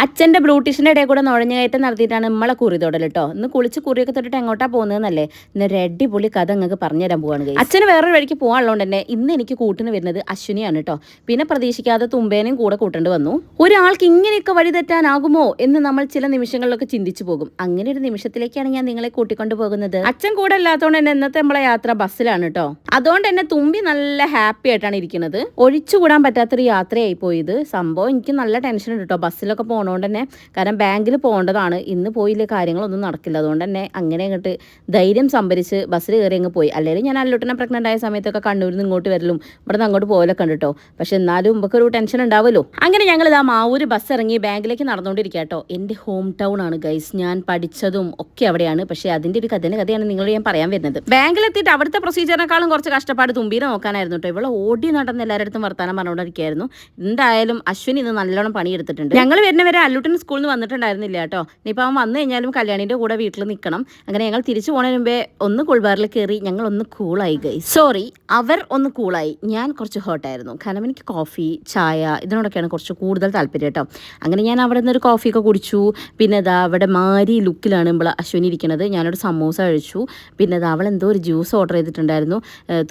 അച്ഛൻ്റെ ബ്ലൂട്ടീഷിൻ്റെ ഇടയിൽ കൂടെ നുഴഞ്ഞു കയറ്റം നടത്തിയിട്ടാണ് നമ്മളെ കുറി തൊടൽ കേട്ടോ. ഇന്ന് കുളിച്ച് കുറിയൊക്കെ തൊട്ടിട്ട് എങ്ങോട്ടാ പോകുന്നതെന്നല്ലേ ഇന്നൊരു അടിപൊളി കഥ നിങ്ങൾക്ക് പറഞ്ഞുതരാൻ പോവാണ്. അച്ഛന് വേറൊരു വഴിക്ക് പോകാനുള്ളതുകൊണ്ട് തന്നെ ഇന്ന് എനിക്ക് കൂട്ടിന് വരുന്നത് അശ്വിനിയാണ് കേട്ടോ. പിന്നെ പ്രതീക്ഷിക്കാതെ തുമ്പേനെയും കൂടെ കൂട്ടേണ്ടി വന്നു. ഒരാൾക്ക് ഇങ്ങനെയൊക്കെ വഴി തെറ്റാനാകുമോ എന്ന് നമ്മൾ ചില നിമിഷങ്ങളിലൊക്കെ ചിന്തിച്ചു പോകും. അങ്ങനെ ഒരു നിമിഷത്തിലേക്കാണ് ഞാൻ നിങ്ങളെ കൂട്ടിക്കൊണ്ടു പോകുന്നത്. അച്ഛൻ കൂടെ അല്ലാത്തതുകൊണ്ട് തന്നെ ഇന്നത്തെ നമ്മളെ യാത്ര ബസ്സിലാണ് കേട്ടോ. അതുകൊണ്ട് തന്നെ തുമ്പി നല്ല ഹാപ്പി ആയിട്ടാണ് ഇരിക്കുന്നത്. ഒഴിച്ചുകൂടാൻ പറ്റാത്തൊരു യാത്രയായി പോയത്. സംഭവം എനിക്ക് നല്ല ടെൻഷൻ ഉണ്ട് കേട്ടോ ബസ്സിലൊക്കെ പോകണോണ്ട് തന്നെ. കാരണം ബാങ്കിൽ പോകേണ്ടതാണ്. ഇന്ന് പോയില്ലേ കാര്യങ്ങളൊന്നും നടക്കില്ല. അതുകൊണ്ട് തന്നെ അങ്ങനെ അങ്ങോട്ട് ധൈര്യം സംഭരിച്ച് ബസ്സിൽ കയറി അങ്ങ് പോയി. അല്ലെങ്കിൽ ഞാൻ അല്ലോട്ടിനെ പ്രഗ്നൻ്റ് ആയ സമയത്തൊക്കെ കണ്ണൂരിൽ നിന്ന് ഇങ്ങോട്ട് വരലും ഇവിടെ നിന്ന് അങ്ങോട്ട് പോകലൊക്കെ ഉണ്ട് കേട്ടോ. പക്ഷെ എന്നാലും നമുക്ക് ഒരു ടെൻഷൻ ഉണ്ടാവുമല്ലോ. അങ്ങനെ ഞങ്ങൾ ഇതാ മാവൂര് ബസ് ഇറങ്ങി ബാങ്കിലേക്ക് നടന്നുകൊണ്ടിരിക്കുക കേട്ടോ. എൻ്റെ ഹോം ടൗൺ ആണ് ഗൈസ്. ഞാൻ പഠിച്ചതും ഒക്കെ അവിടെയാണ്. പക്ഷേ അതിൻ്റെ ഒരു കഥയാണ് നിങ്ങളോട് ഞാൻ പറയാൻ വരുന്നത്. ബാങ്കിലെത്തിയിട്ട് അവിടുത്തെ പ്രൊസീജിയറിനേക്കാളും കുറച്ച് കഷ്ടപ്പാട് തുമ്പീനെ നോക്കാനായിരുന്നു കേട്ടോ. ഇവിടെ ഓടി നടന്ന് എല്ലാവരുടെ അടുത്തും വർത്താനം പറഞ്ഞുകൊണ്ടിരിക്കുകയായിരുന്നു. എന്തായാലും അശ്വിനി ഇന്ന് നല്ലോണം പണിയെടുത്തിട്ടുണ്ട്. ഞങ്ങൾ വരുന്നവരെ അല്ലുട്ടൻ സ്കൂളിൽ നിന്ന് വന്നിട്ടുണ്ടായിരുന്നില്ല കേട്ടോ. ഇനിയിപ്പോൾ അവൻ വന്നു കഴിഞ്ഞാലും കല്യാണിൻ്റെ കൂടെ വീട്ടിൽ നിൽക്കണം. അങ്ങനെ ഞങ്ങൾ തിരിച്ചു പോകുന്നതിന് മുമ്പേ ഒന്ന് കൂൾബാറിൽ കയറി ഞങ്ങൾ ഒന്ന് കൂളായി ഗൈസ്. സോറി, അവർ ഒന്ന് കൂളായി. ഞാൻ കുറച്ച് ഹോട്ടായിരുന്നു. കാരണം എനിക്ക് കോഫി ചായ ഇതിനോടൊക്കെയാണ് കുറച്ച് കൂടുതൽ താല്പര്യം കേട്ടോ. അങ്ങനെ ഞാൻ അവിടെ നിന്നൊരു കോഫിയൊക്കെ കുടിച്ചു. പിന്നെ ഇതാ അവിടെ മാരി ലുക്കിലാണ് നമ്മൾ അശ്വിനി ഇരിക്കുന്നത്. ഞാനൊരു സമൂസ കഴിച്ചു. പിന്നെ ഇതാ അവൾ എന്തോ ഒരു ജ്യൂസ് ഓർഡർ ചെയ്തിട്ടുണ്ടായിരുന്നു.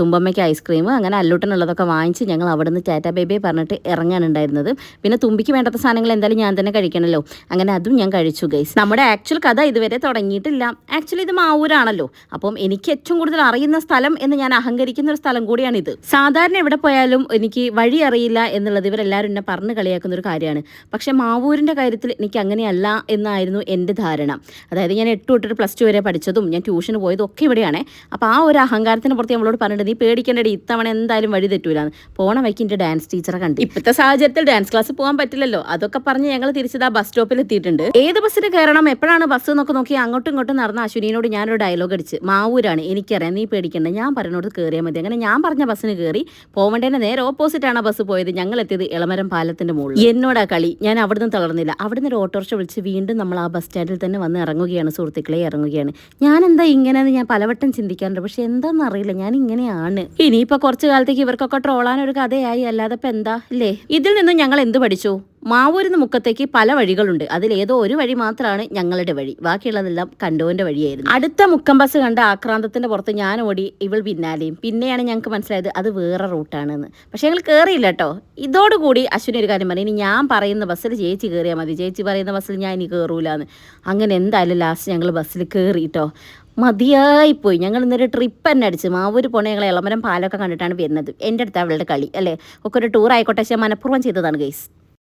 തുമ്പമ്മയ്ക്ക് ഐസ്ക്രീം. അങ്ങനെ അല്ലൂട്ടനുള്ളതൊക്കെ വാങ്ങിച്ച് ഞങ്ങൾ അവിടെ നിന്ന് ടാറ്റ ബേബേ പറഞ്ഞിട്ട് ഇറങ്ങാനുണ്ടായിരുന്നത്. പിന്നെ തുമ്പിക്ക് വേണ്ടാത്ത സാധനങ്ങൾ എന്തായാലും ഞാൻ തന്നെ കഴിക്കണമല്ലോ. അങ്ങനെ അതും ഞാൻ കഴിച്ചു ഗൈസ്. നമ്മുടെ ആക്ച്വൽ കഥ ഇതുവരെ തുടങ്ങിയിട്ടില്ല. ആക്ച്വലി ഇത് മാവൂരാണല്ലോ. അപ്പം എനിക്ക് ഏറ്റവും കൂടുതൽ അറിയുന്ന സ്ഥലം എന്ന് ഞാൻ അഹങ്കരിക്കുന്ന ഒരു സ്ഥലം കൂടിയാണിത്. സാധാരണ എവിടെ പോയാലും എനിക്ക് വഴി അറിയില്ല എന്നുള്ളത് ഇവരെല്ലാവരും എന്നെ പറഞ്ഞ് കളിയാക്കുന്ന ഒരു കാര്യമാണ്. പക്ഷേ മാവൂരിൻ്റെ കാര്യത്തിൽ എനിക്ക് അങ്ങനെയല്ല എന്നായിരുന്നു എൻ്റെ ധാരണ. അതായത് ഞാൻ 8 തൊട്ട് +2 വരെ പഠിച്ചതും ഞാൻ ട്യൂഷന് പോയതും ഒക്കെ ഇവിടെയാണ്. അപ്പോൾ ആ ഒരു അഹങ്കാരത്തിന് പുറത്ത് നമ്മളോട് പറഞ്ഞിട്ട് നീ പേടിക്കേണ്ടടി ഇത്തവണ എന്തായാലും വഴി തെറ്റൂലാന്ന്. പോണ വയ്ക്ക് എൻ്റെ ഡാൻസ് ടീച്ചറെ കണ്ടു. ഇപ്പോഴത്തെ സാഹചര്യത്തിൽ ഡാൻസ് ക്ലാസ് പോകാൻ പറ്റില്ലല്ലോ. അതൊക്കെ പറഞ്ഞ് ഞങ്ങൾ തിരിച്ചത് ആ ബസ് സ്റ്റോപ്പിൽ എത്തിയിട്ടുണ്ട്. ഏത് ബസ്സിന് കയറണം എപ്പോഴാണ് ബസ് എന്നൊക്കെ നോക്കി അങ്ങോട്ടും ഇങ്ങോട്ടും നടന്ന അശ്വിനിയോട് ഞാനൊരു ഡയലോഗ് അടിച്ച്, മാവൂരാണ് എനിക്കറിയാം, നീ പേടിക്കണ്ട, ഞാൻ പറഞ്ഞോട് കയറിയാൽ മതി. അങ്ങനെ ഞാൻ പറഞ്ഞ ബസ്സിന് കയറി. പോവേണ്ടതിന് നേരെ ഓപ്പോസിറ്റാണ് ആ ബസ് പോയത്. ഞങ്ങൾ എത്തിയത് എളമരം പാലത്തിന്റെ മുകളിൽ. എന്നോടാ കളി. ഞാൻ അവിടുന്ന് തളർന്നില്ല. അവിടുന്ന് ഒരു ഓട്ടോറിക്ഷ വിളിച്ച് വീണ്ടും നമ്മൾ ആ ബസ് സ്റ്റാൻഡിൽ തന്നെ വന്ന് ഇറങ്ങുകയാണ്. സുഹൃത്തുക്കളെ ഇറങ്ങുകയാണ്. ഞാൻ എന്താ ഇങ്ങനെയെന്ന് ഞാൻ പലവട്ടം ചിന്തിക്കാറുണ്ട്. പക്ഷെ എന്താണെന്ന് അറിയില്ല, ഞാൻ ഇങ്ങനെയാണ്. ഇനിയിപ്പോൾ കുറച്ച് കാലത്തേക്ക് ഇവർക്കൊക്കെ ട്രോളാനൊരു കഥയായി. അല്ലാതെ ഇപ്പം എന്താ അല്ലേ? ഇതിൽ നിന്ന് ഞങ്ങൾ എന്ത് പഠിച്ചു? മാവൂരിന്ന് മുക്കത്തേക്ക് പല വഴികളുണ്ട്. അതിലേതോ ഒരു വഴി മാത്രമാണ് ഞങ്ങളുടെ വഴി. ബാക്കിയുള്ളതെല്ലാം കണ്ടോന്റെ വഴിയായിരുന്നു. അടുത്ത മുക്കം ബസ് കണ്ട ആക്രാന്തത്തിന്റെ പുറത്ത് ഞാൻ ഓടി, ഇവൾ പിന്നാലെയും. പിന്നെയാണ് ഞങ്ങൾക്ക് മനസ്സിലായത് അത് വേറെ റൂട്ടാണെന്ന്. പക്ഷെ ഞങ്ങൾ കയറിയില്ല കേട്ടോ. ഇതോടുകൂടി അശ്വിനി ഒരു കാര്യം പറഞ്ഞു, ഇനി ഞാൻ പറയുന്ന ബസ്സിൽ ചേച്ചി കയറിയാൽ മതി, ചേച്ചി പറയുന്ന ബസ്സിൽ ഞാൻ ഇനി കയറൂലെന്ന്. അങ്ങനെ എന്തായാലും ലാസ്റ്റ് ഞങ്ങൾ ബസ്സിൽ കയറി കേട്ടോ. മതിയായിപ്പോയി. ഞങ്ങൾ ഇന്നൊരു ട്രിപ്പ് തന്നെ അടിച്ച് മാവൂർ പോണേ. ഞങ്ങൾ എളമരം പാലമൊക്കെ കണ്ടിട്ടാണ് വരുന്നത്. എൻ്റെ അടുത്ത് അവളുടെ കളി അല്ലേ. ഒക്കെ ഒരു ടൂർ ആയിക്കോട്ടെ, പക്ഷേ മനഃപൂർവ്വം ചെയ്തതാണ് ഗൈസ്.